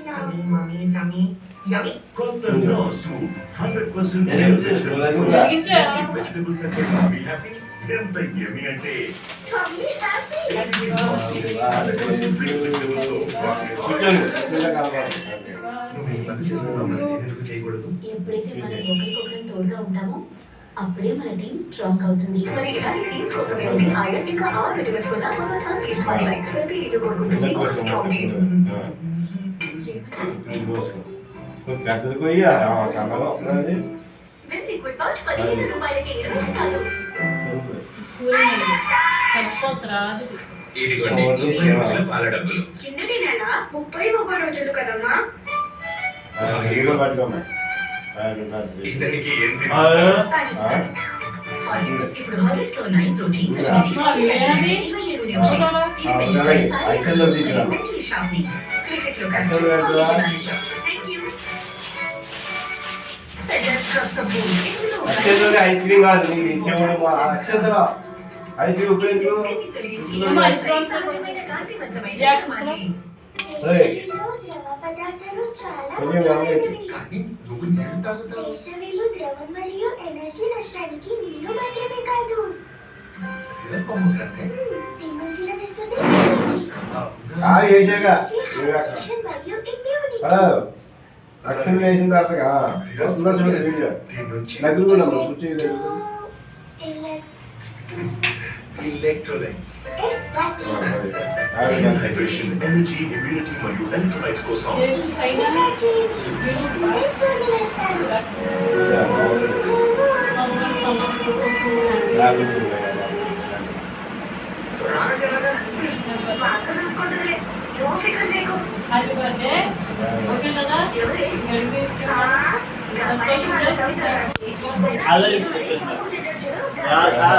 Mommy, tummy. Yummy. Costa Soup, 100% vegetables and be happy. ఎంత yummy అంటే Tummy happy. నువ్వు ఈ పని చేస్తున్నావు మరి ఎందుకు చేయకూడదు? ఎప్పుడైతే మనం ఒకరికొకరం తోడుగా ఉంటామో అప్పుడే మన టీం స్ట్రాంగ్ అవుతుంది. మరి ఇలాంటి టీమ్స్ కోసమే ఉంది ఐరన్ ఇంకా ఆర్ విటమిన్స్ కూడా మన సాంకేతిక మరి లైఫ్ ప్రతి ఇల్లు కోరుకుంటుంది స్ట్రాంగ్ టీం. పెద్దది పోయి సంఘంలో వస్తుంది. వెరీ గుడ్ బాట్ 15 రూపాయలకి 20 రకాలు. ఇదిగోండి 30 రూపాయల పాల డబ్బులు. కిందటి నెల 31 రోజులు కదమ్మా. ఇతనికి ఏం ఇప్పుడు హాలిడేస్తో 9 ప్రోటీన్ ఐస్ క్రీమ్ కాదు నీకు ఇచ్చేవాడు అక్షంతలో ఐస్ క్రీమ్ ఉపయోగించు. వేసాగా అక్షరం వేసిన తర్వాత నగ్గులు కూడా కూర్చోలేదు. ఎలక్ట్రోలైట్స్ హైడ్రేషన్, ఎనర్జీ, ఇమ్యూనిటీ మరియు ఎలక్ట్రోలైట్స్ కోసం ఓకే కదా